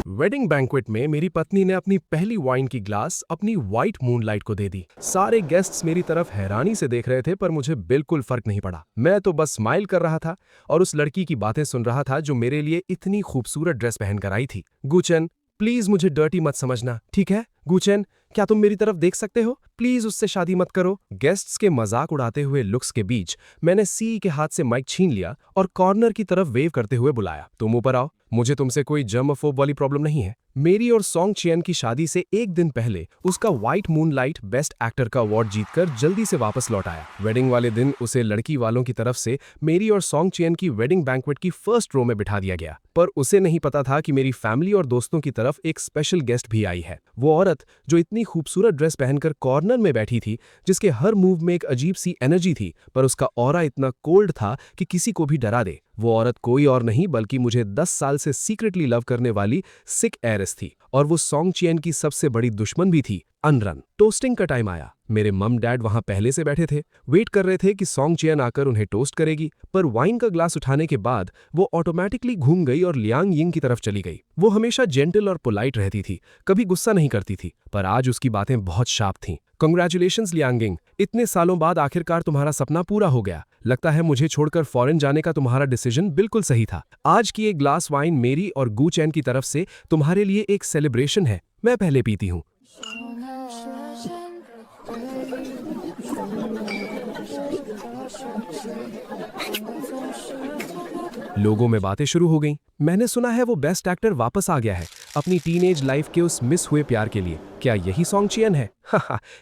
Wedding banquet में मेरी पत्नी ने अपनी पहली वाइन की ग्लास अपनी वाइट मूनलाइट को दे दी। सारे गेस्ट्स मेरी तरफ हैरानी से देख रहे थे, पर मुझे बिल्कुल फर्क नहीं पड़ा। मैं तो बस स्माइल कर रहा था और उस लड़की की बातें सुन रहा था जो मेरे लिए इतनी खूबसूरत ड्रेस पहनकर आई थी। गुचन, प्लीज मुझे डर्टी मत समझना, ठीक है? गुचन, क्या तुम मेरी तरफ देख सकते हो? प्लीज उससे शादी मत करो। गेस्ट्स के मजाक उड़ाते हुए लुक्स के बीच मैंने सी के हाथ से माइक छीन लिया और कॉर्नर की तरफ वेव करते हुए बुलाया, तुम ऊपर आओ। मुझे तुमसे कोई जर्मोफोब वाली प्रॉब्लम नहीं है। मेरी और सॉन्ग चियन की शादी से एक दिन पहले उसका व्हाइट मूनलाइट बेस्ट एक्टर का अवार्ड जीतकर जल्दी से वापस लौट आया। वेडिंग वाले दिन उसे लड़की वालों की तरफ से मेरी और सॉन्ग चियन की वेडिंग बैंक्वेट की फर्स्ट रो में बिठा दिया गया, पर उसे नहीं पता था कि मेरी फैमिली और दोस्तों की तरफ एक स्पेशल गेस्ट भी आई है। वो औरत जो इतनी खूबसूरत ड्रेस पहनकर कॉर्नर में बैठी थी, जिसके हर मूव में एक अजीब सी एनर्जी थी, पर उसका ऑरा इतना कोल्ड था कि किसी को भी डरा दे। वो औरत कोई और नहीं बल्कि मुझे 10 साल से सीक्रेटली लव करने वाली सिक एरिस थी, और वो सॉन्ग चियन की सबसे बड़ी दुश्मन भी थी, अनरन। टोस्टिंग का टाइम आया। मेरे मम डैड वहां पहले से बैठे थे, वेट कर रहे थे कि सॉन्ग चियन आकर उन्हें टोस्ट करेगी, पर वाइन का ग्लास उठाने के बाद वो ऑटोमेटिकली घूम गई और लियांग यिंग की तरफ चली गई। वो हमेशा जेंटल और पोलाइट रहती थी, कभी गुस्सा नहीं करती थी, पर आज उसकी बातें बहुत शार्प थीं। कांग्रेचुलेशंस लियांग यिंग, इतने सालों बाद आखिरकार तुम्हारा सपना पूरा हो गया। लगता है मुझे छोड़कर फॉरेन जाने का तुम्हारा डिसीजन बिल्कुल सही था। आज की एक ग्लास वाइन मेरी और गू चैन की तरफ से तुम्हारे लिए एक सेलिब्रेशन है। मैं पहले पीती हूँ। लोगों में बातें शुरू हो गईं। मैंने सुना है वो बेस्ट एक्टर वापस आ गया है अपनी टीनेज लाइफ के उस मिस हुए प्यार के लिए। क्या यही सॉन्ग चियन है?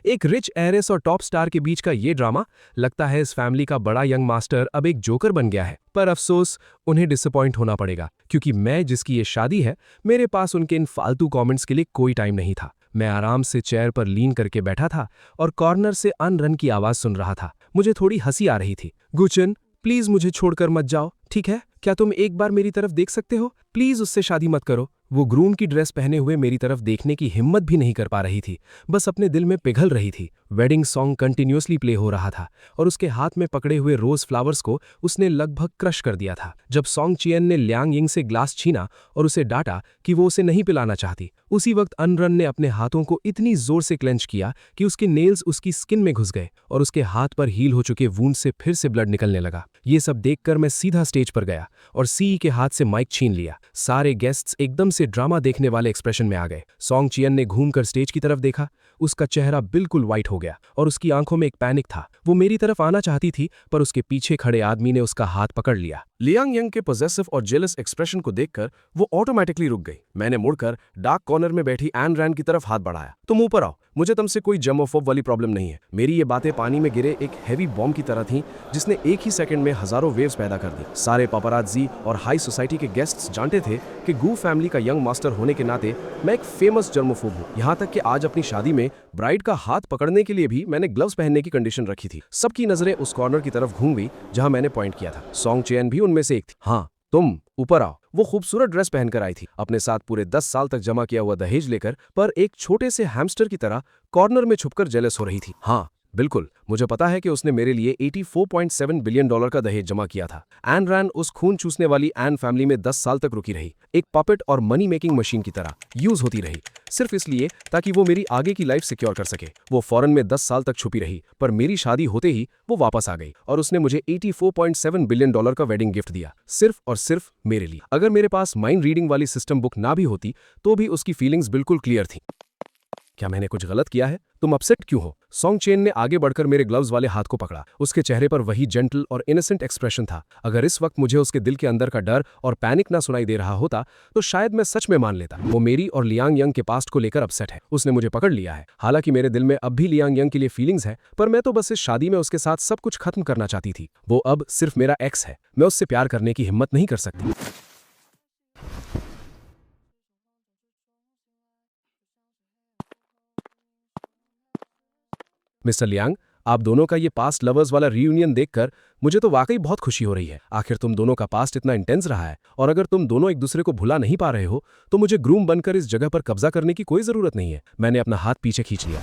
एक रिच एरिस और टॉप स्टार के बीच का ये ड्रामा। लगता है इस फैमिली का बड़ा यंग मास्टर अब एक जोकर बन गया है, पर अफसोस उन्हें डिसअपॉइंट होना पड़ेगा, क्योंकि मैं जिसकी ये शादी है, मेरे पास उनके इन फालतू कमेंट्स के लिए कोई टाइम नहीं था। मैं आराम से चेयर पर लीन करके बैठा था और कॉर्नर से अनरन की आवाज सुन रहा था। मुझे थोड़ी हंसी आ रही थी। गुचन, प्लीज मुझे छोड़कर मत जाओ, ठीक है? क्या तुम एक बार मेरी तरफ देख सकते हो? प्लीज उससे शादी मत करो। वो ग्रूम की ड्रेस पहने हुए मेरी तरफ देखने की हिम्मत भी नहीं कर पा रही थी, बस अपने दिल में पिघल रही थी। वेडिंग सॉन्ग कंटिन्यूअसली प्ले हो रहा था और उसके हाथ में पकड़े हुए रोज फ्लावर्स को उसने लगभग क्रश कर दिया था। जब सॉन्ग चियन ने लियांग यिंग से ग्लास छीना और उसे डांटा कि वो उसे नहीं पिलाना चाहती, उसी वक्त अनरन ने अपने हाथों को इतनी जोर से क्लेंच किया कि उसके नेल्स उसकी स्किन में घुस गए और उसके हाथ पर हील हो चुके वूंड से फिर से ब्लड निकलने लगा। ये सब देखकर मैं सीधा स्टेज पर गया और सी के हाथ से माइक छीन लिया। सारे गेस्ट्स एकदम से ड्रामा देखने वाले एक्सप्रेशन में आ गए। सॉन्ग चियन ने घूमकर स्टेज की तरफ देखा। उसका चेहरा बिल्कुल व्हाइट हो गया और उसकी आंखों में एक पैनिक था। वो मेरी तरफ आना चाहती थी, पर उसके पीछे खड़े आदमी ने उसका हाथ पकड़ लिया। लियांग यंग के पॉजेसिव और जेलस एक्सप्रेशन को देखकर वो ऑटोमेटिकली रुक गई। मैंने मुड़कर डार्क कॉर्नर में बैठी एन रैन की तरफ हाथ बढ़ाया। तुम ऊपर आओ, मुझे तुमसे कोई जर्मोफोब वाली प्रॉब्लम नहीं है। मेरी ये बातें पानी में गिरे एक हैवी बॉम्ब की तरह थीं, जिसने एक ही सेकंड में हजारों वेव्स पैदा कर दी। सारे पापरात्जी और हाई सोसाइटी के गेस्ट्स जानते थे कि गू फैमिली का यंग मास्टर होने के नाते मैं एक फेमस जर्मोफोब हूँ। यहाँ तक कि आज अपनी शादी में ब्राइड का हाथ पकड़ने के लिए भी मैंने ग्लव्स पहनने की कंडीशन रखी थी। सबकी नजरें उस कॉर्नर की तरफ घूम गई जहां मैंने पॉइंट किया था। सॉन्ग चियन भी उनमें से एक थी। हाँ, तुम ऊपर आओ। वो खूबसूरत ड्रेस पहनकर आई थी, अपने साथ पूरे 10 साल तक जमा किया हुआ दहेज लेकर, पर एक छोटे से हैमस्टर की तरह कॉर्नर में छुपकर जेलस हो रही थी। हाँ बिल्कुल, मुझे पता है कि उसने मेरे लिए $84.7 बिलियन का दहेज जमा किया था। एन रैन उस खून चूसने वाली एन फैमिली में 10 साल तक रुकी रही, एक पपेट और मनी मेकिंग मशीन की तरह यूज होती रही, सिर्फ इसलिए ताकि वो मेरी आगे की लाइफ सिक्योर कर सके। वो फॉरेन में 10 साल तक छुपी रही, पर मेरी शादी होते ही वो वापस आ गई और उसने मुझे $84.7 बिलियन का वेडिंग गिफ्ट दिया, सिर्फ और सिर्फ मेरे लिए। अगर मेरे पास माइंड रीडिंग वाली सिस्टम बुक ना भी होती तो भी उसकी फीलिंग्स बिल्कुल क्लियर थी। क्या मैंने कुछ गलत किया है? तुम अपसेट क्यों हो? सॉन्ग चेन ने आगे बढ़कर मेरे ग्लव्स वाले हाथ को पकड़ा। उसके चेहरे पर वही जेंटल और इनोसेंट एक्सप्रेशन था। अगर इस वक्त मुझे उसके दिल के अंदर का डर और पैनिक ना सुनाई दे रहा होता तो शायद मैं सच में मान लेता। वो मेरी और लियांग यंग के पास्ट को लेकर अपसेट है। उसने मुझे पकड़ लिया है। हालांकि मेरे दिल में अब भी लियांग यंग के लिए फीलिंग्स है, पर मैं तो बस इस शादी में उसके साथ सब कुछ खत्म करना चाहती थी। वो अब सिर्फ मेरा एक्स है। मैं उससे प्यार करने की हिम्मत नहीं कर सकती। मिस्टर लियांग, आप दोनों का ये पास्ट लवर्स वाला रियूनियन देखकर मुझे तो वाकई बहुत खुशी हो रही है। आखिर तुम दोनों का पास्ट इतना इंटेंस रहा है, और अगर तुम दोनों एक दूसरे को भुला नहीं पा रहे हो तो मुझे ग्रूम बनकर इस जगह पर कब्जा करने की कोई जरूरत नहीं है। मैंने अपना हाथ पीछे खींच लिया।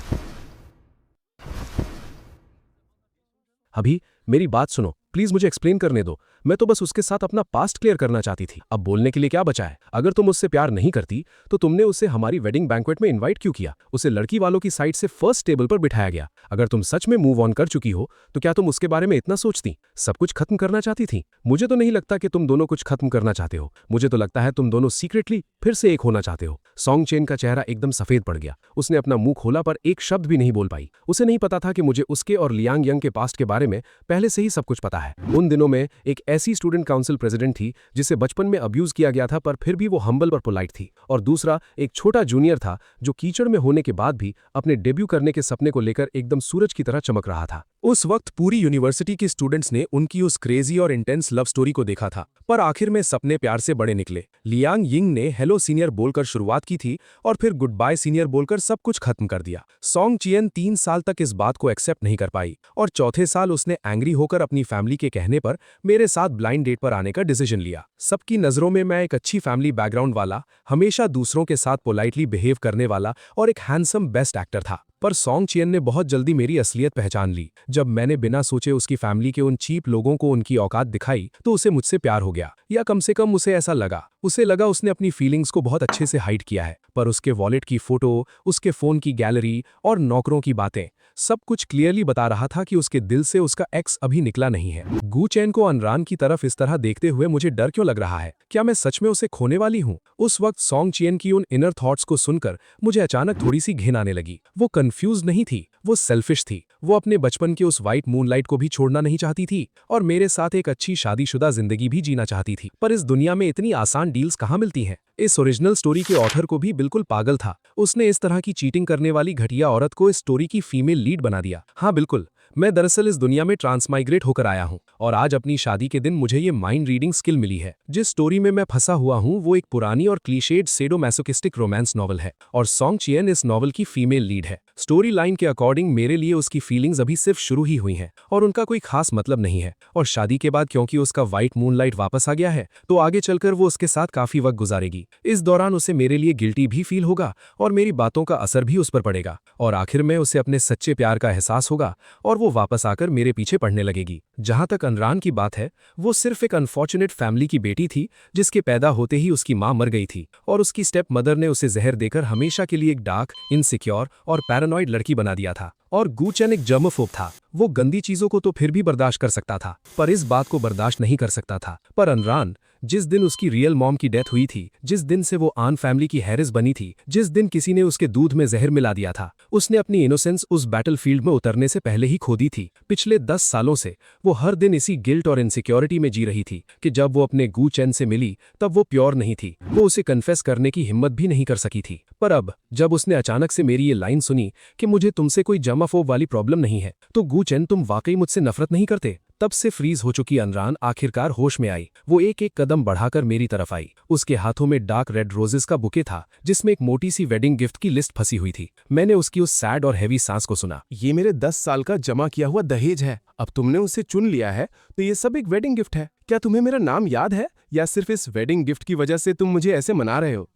अभी मेरी बात सुनो। प्लीज मुझे एक्सप्लेन करने दो। मैं तो बस उसके साथ अपना पास्ट क्लियर करना चाहती थी। अब बोलने के लिए क्या बचा है? अगर तुम उससे प्यार नहीं करती तो तुमने उसे हमारी वेडिंग बैंक्वेट में इनवाइट क्यों किया? उसे लड़की वालों की साइड से फर्स्ट टेबल पर बिठाया गया। अगर तुम सच में मूव ऑन कर चुकी हो तो क्या तुम उसके बारे में इतना सोचती? सब कुछ खत्म करना चाहती थी? मुझे तो नहीं लगता कि तुम दोनों कुछ खत्म करना चाहते हो। मुझे तो लगता है तुम दोनों सीक्रेटली फिर से एक होना चाहते हो। सॉन्ग चेन का चेहरा एकदम सफेद पड़ गया। उसने अपना मुंह खोला पर एक शब्द भी नहीं बोल पाई। उसे नहीं पता था कि मुझे उसके और लियांग यंग के पास्ट के बारे में पहले से ही सब कुछ पता है। उन दिनों में एक ऐसी स्टूडेंट काउंसिल प्रेसिडेंट थी जिसे बचपन में अब्यूज किया गया था, पर फिर भी वो हम्बल और पोलाइट थी। और दूसरा एक छोटा जूनियर था जो कीचड़ में होने के बाद भी अपने डेब्यू करने के सपने को लेकर एकदम सूरज की तरह चमक रहा था। उस वक्त पूरी यूनिवर्सिटी की स्टूडेंट्स ने उनकी उस क्रेजी और इंटेंस लव स्टोरी को देखा था, पर आखिर में सपने प्यार से बड़े निकले। लियांग यिंग ने हेलो सीनियर बोलकर शुरुआत की थी और फिर गुड बाय सीनियर बोलकर सब कुछ खत्म कर दिया। सॉन्ग चियन 3 साल तक इस बात को एक्सेप्ट नहीं कर पाई और चौथे साल उसने एंग्री होकर अपनी फैमिली के कहने पर मेरे साथ ब्लाइंड डेट पर आने का डिसीजन लिया। सबकी नजरों में मैं एक अच्छी फैमिली बैकग्राउंड वाला, हमेशा दूसरों के साथ पोलाइटली बिहेव करने वाला और एक हैंडसम बेस्ट एक्टर था। पर सॉन्ग चियन ने बहुत जल्दी मेरी असलियत पहचान ली। जब मैंने बिना सोचे उसकी फैमिली के उन चीप लोगों को उनकी औकात दिखाई तो उसे मुझसे प्यार हो गया, या कम से कम उसे ऐसा लगा। उसे लगा उसने अपनी फीलिंग्स को बहुत अच्छे से हाइड किया है, पर उसके वॉलेट की फोटो, उसके फोन की गैलरी और नौकरों की बातें सब कुछ क्लियरली बता रहा था कि उसके दिल से उसका एक्स अभी निकला नहीं है। गू चैन को अनरान की तरफ इस तरह देखते हुए मुझे डर क्यों लग रहा है? क्या मैं सच में उसे खोने वाली हूँ? उस वक्त सॉन्ग चियन की उन इनर थॉट्स को सुनकर मुझे अचानक थोड़ी सी घिन आने लगी। वो कंफ्यूज नहीं थी, वो सेल्फिश थी। वो अपने बचपन के उस वाइट मूनलाइट को भी छोड़ना नहीं चाहती थी और मेरे साथ एक अच्छी शादीशुदा जिंदगी भी जीना चाहती थी। पर इस दुनिया में इतनी आसान डील्स कहाँ मिलती हैं? इस ओरिजिनल स्टोरी के ऑथर को भी बिल्कुल पागल था। उसने इस तरह की चीटिंग करने वाली घटिया औरत को इस स्टोरी की फीमेल लीड बना दिया। हाँ बिल्कुल, मैं दरअसल इस दुनिया में ट्रांसमाइग्रेट होकर आया हूँ और आज अपनी शादी के दिन मुझे ये माइंड रीडिंग स्किल मिली है। जिस स्टोरी में मैं फंसा हुआ हूँ वो एक पुरानी और क्लीशेड सेडोमैसोकिस्टिक रोमांस नॉवल है और सॉन्ग चियन इस नॉवल की फीमेल लीड है। स्टोरी लाइन के अकॉर्डिंग मेरे लिए उसकी फीलिंग्स अभी सिर्फ शुरू ही हुई हैं और उनका कोई खास मतलब नहीं है। और शादी के बाद क्योंकि उसका वाइट मूनलाइट वापस आ गया है तो आगे चलकर वो उसके साथ काफी वक्त गुजारेगी। इस दौरान उसे मेरे लिए गिल्टी भी फील होगा और मेरी बातों का असर भी उस पर पड़ेगा और आखिर में उसे अपने सच्चे प्यार का एहसास होगा और वो वापस आकर मेरे पीछे पड़ने लगेगी। जहां तक अनरान की बात है, वो सिर्फ एक अनफॉर्चुनेट फैमिली की बेटी थी जिसके पैदा होते ही उसकी मां मर गई थी और उसकी स्टेप मदर ने उसे जहर देकर हमेशा के लिए एक डार्क, इनसिक्योर और पैरानॉइड लड़की बना दिया था। और गू चैन एक जर्मोफोब था। वो गंदी चीजों को तो फिर भी बर्दाश्त कर सकता था पर इस बात को बर्दाश्त नहीं कर सकता था। पर अनरान, जिस दिन उसकी रियल मॉम की डेथ हुई थी, जिस दिन से वो आन फैमिली की हैरिस बनी थी, जिस दिन किसी ने उसके दूध में जहर मिला दिया था, उसने अपनी इनोसेंस उस बैटलफील्ड में उतरने से पहले ही खो दी थी। पिछले 10 सालों से वो हर दिन इसी गिल्ट और इनसिक्योरिटी में जी रही थी कि जब वो अपने गू चैन से मिली तब वो प्योर नहीं थी। वो उसे कन्फेस करने की हिम्मत भी नहीं कर सकी थी। पर अब जब उसने अचानक से मेरी ये लाइन सुनी कि मुझे तुमसे कोई जर्माफोब वाली प्रॉब्लम नहीं है, तो गू चैन तुम वाकई मुझसे नफरत नहीं करते? तब से फ्रीज हो चुकी अनरान आखिरकार होश में आई। वो एक एक कदम बढ़ाकर मेरी तरफ आई। उसके हाथों में डार्क रेड रोजेस का बुके था जिसमें एक मोटी सी वेडिंग गिफ्ट की लिस्ट फंसी हुई थी। मैंने उसकी उस सैड और हैवी सांस को सुना। ये मेरे 10 साल का जमा किया हुआ दहेज है। अब तुमने उसे चुन लिया है तो ये सब एक वेडिंग गिफ्ट है। क्या तुम्हें मेरा नाम याद है या सिर्फ इस वेडिंग गिफ्ट की वजह से तुम मुझे ऐसे मना रहे हो?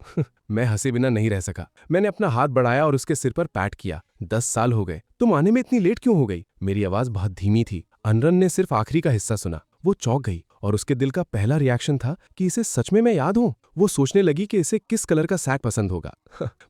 मैं हंसे बिना नहीं रह सका। मैंने अपना हाथ बढ़ाया और उसके सिर पर पैट किया। 10 साल हो गए, तुम आने में इतनी लेट क्यों हो गई? मेरी आवाज बहुत धीमी थी। अनरन ने सिर्फ आखिरी का हिस्सा सुना। वो चौंक गई और उसके दिल का पहला रिएक्शन था कि इसे सच में मैं याद हूं। वो सोचने लगी कि इसे किस कलर का सैक पसंद होगा।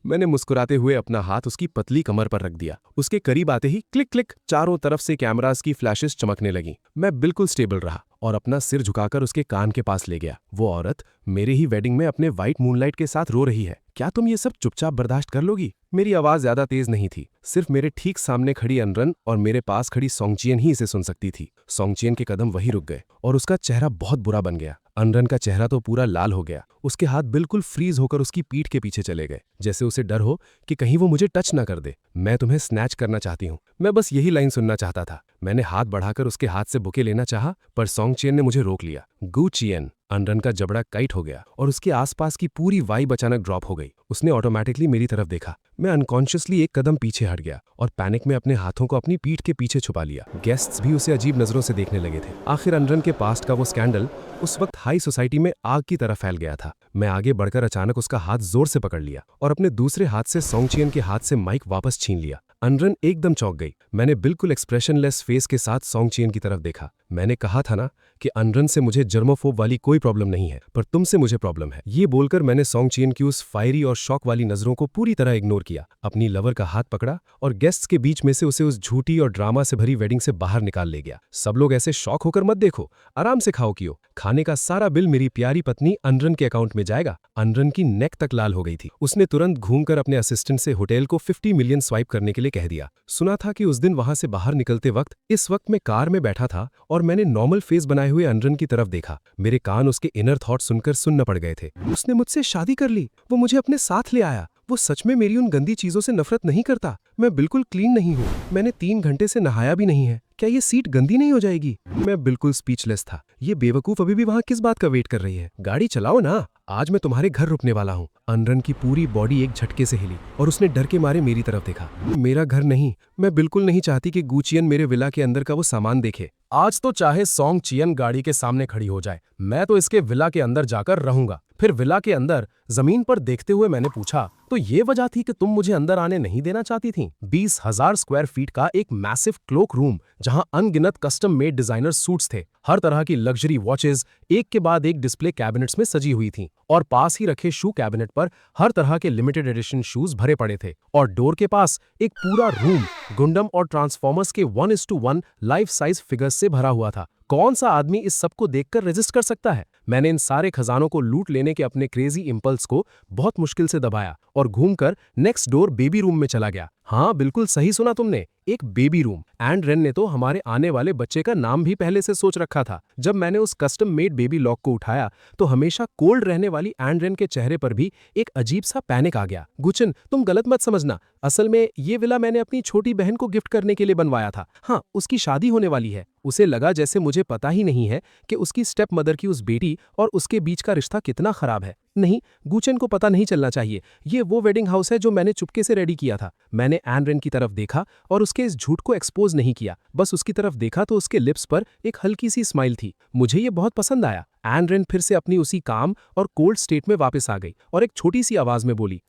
मैंने मुस्कुराते हुए अपना हाथ उसकी पतली कमर पर रख दिया। उसके करीब आते ही क्लिक क्लिक चारों तरफ से कैमरास की फ्लैशेस चमकने लगी। मैं बिल्कुल स्टेबल रहा और अपना सिर झुकाकर उसके कान के पास ले गया। वो औरत मेरे ही वेडिंग में अपने वाइट मूनलाइट के साथ रो रही है। क्या तुम ये सब चुपचाप बर्दाश्त कर लोगी? मेरी आवाज ज्यादा तेज नहीं थी। सिर्फ मेरे ठीक सामने खड़ी अनरन और मेरे पास खड़ी सोंगचियन ही इसे सुन सकती थी। सोंगचियन के कदम वहीं रुक गए और उसका चेहरा बहुत बुरा बन गया। अनरन का चेहरा तो पूरा लाल हो गया। उसके हाथ बिल्कुल फ्रीज होकर उसकी पीठ के पीछे चले गए, जैसे उसे डर हो कि कहीं वो मुझे टच ना कर दे। मैं तुम्हें स्नैच करना चाहती हूँ। मैं बस यही लाइन सुनना चाहता था। मैंने हाथ बढ़ाकर उसके हाथ से बुके लेना चाहा पर सोंगचियन ने मुझे रोक लिया। गू चियन। अनरन का जबड़ा काइट हो गया और उसके आसपास की पूरी वाइब अचानक ड्रॉप हो गई। उसने ऑटोमेटिकली मेरी तरफ देखा। मैं अनकॉन्शियसली एक कदम पीछे हट गया और पैनिक में अपने हाथों को अपनी पीठ के पीछे छुपा लिया। गेस्ट्स भी उसे अजीब नजरों से देखने लगे थे। आखिर अनरन के पास्ट का वो स्कैंडल उस वक्त हाई सोसाइटी में आग की तरह फैल गया था। मैं आगे बढ़कर अचानक उसका हाथ जोर से पकड़ लिया और अपने दूसरे हाथ से सोंगचियन के हाथ से माइक वापस छीन लिया। अनरन एकदम चौंक गई। मैंने बिल्कुल एक्सप्रेशनलेस फेस के साथ सोंगचियन की तरफ देखा। मैंने कहा था ना कि अनरन से मुझे जर्मोफोब वाली कोई प्रॉब्लम नहीं है, पर तुमसे मुझे प्रॉब्लम है। ये बोलकर मैंने सोंगचियन की उस फायरी और शॉक वाली नजरों को पूरी तरह इग्नोर किया, अपनी लवर का हाथ पकड़ा और गेस्ट्स के बीच में से उसे उस झूठी और ड्रामा से भरी वेडिंग से बाहर निकाल ले गया। सब लोग ऐसे शॉक होकर मत देखो, आराम से खाओ पियो। खाने का सारा बिल मेरी प्यारी पत्नी अनरन के अकाउंट में जाएगा। अनरन की नेक तक लाल हो गई थी। उसने तुरंत घूमकर अपने असिस्टेंट से होटल को 50 मिलियन स्वाइप करने के लिए कह दिया। सुना था कि उस दिन वहां से बाहर निकलते वक्त इस वक्त मैं कार में बैठा था और मैंने नॉर्मल फेस बनाए हुए अनरन की तरफ देखा। मेरे कान उसके इनर थॉट सुनकर सुन्न पड़ गए थे। उसने मुझसे शादी कर ली, वो मुझे अपने साथ ले आया। वो सच में मेरी उन गंदी चीजों से नफरत नहीं करता। मैं बिल्कुल क्लीन नहीं हूँ। मैंने 3 घंटे से नहाया भी नहीं है। क्या ये सीट गंदी नहीं हो जाएगी? मैं बिल्कुल स्पीचलेस था। ये बेवकूफ अभी भी वहां किस बात का वेट कर रही है? गाड़ी चलाओ ना, आज मैं तुम्हारे घर रुकने वाला हूँ। अनरन की पूरी बॉडी एक झटके से हिली और उसने डर के मारे मेरी तरफ देखा। मेरा घर नहीं, मैं बिल्कुल नहीं चाहती कि गुचियन मेरे विला के अंदर का वो सामान देखे। आज तो चाहे सोंगचियन गाड़ी के सामने खड़ी हो जाए, मैं तो इसके विला के अंदर जाकर रहूंगा। फिर विला के अंदर जमीन पर देखते हुए मैंने पूछा, तो ये वजह थी कि तुम मुझे अंदर आने नहीं देना चाहती थी? 20,000 स्क्वायर फीट का एक मैसिव क्लोक रूम, जहां अनगिनत कस्टम मेड डिजाइनर सूट्स थे। हर तरह की लग्जरी वॉचेस एक के बाद एक डिस्प्ले कैबिनेट्स में सजी हुई थीं और पास ही रखे शू कैबिनेट पर हर तरह के लिमिटेड एडिशन शूज भरे पड़े थे। और डोर के पास एक पूरा रूम गुंडम और ट्रांसफॉर्मर्स के 1:1 लाइफ साइज फिगर्स से भरा हुआ था। कौन सा आदमी इस सब को देखकर रेजिस्ट कर सकता है? मैंने इन सारे खजानों को लूट लेने के अपने क्रेजी इंपल्स को बहुत मुश्किल से दबाया और घूमकर नेक्स्ट डोर बेबी रूम में चला गया। हाँ, बिल्कुल सही सुना तुमने, एक बेबी रूम। एंड रेन ने तो हमारे आने वाले बच्चे का नाम भी पहले से सोच रखा था। जब मैंने उस कस्टम मेड बेबी लॉक को उठाया तो हमेशा कोल्ड रहने वाली एंड रेन के चेहरे पर भी एक अजीब सा पैनिक आ गया। गुचिन, तुम गलत मत समझना, असल में ये विला मैंने अपनी छोटी बहन को गिफ्ट करने के लिए बनवाया था। हाँ, उसकी शादी होने वाली है। उसे लगा जैसे मुझे पता ही नहीं है कि उसकी स्टेप मदर की उस बेटी और उसके बीच का रिश्ता कितना खराब है। नहीं, गुचेन को पता नहीं चलना चाहिए। ये वो वेडिंग हाउस है जो मैंने चुपके से रेडी किया था। मैंने एन रेन की तरफ देखा और उसके इस झूठ को एक्सपोज नहीं किया, बस उसकी तरफ देखा तो उसके लिप्स पर एक हल्की सी स्माइल थी। मुझे ये बहुत पसंद आया। एन रेन फिर से अपनी उसी काम और कोल्ड स्टेट में वापस आ गई और एक छोटी सी आवाज में बोली,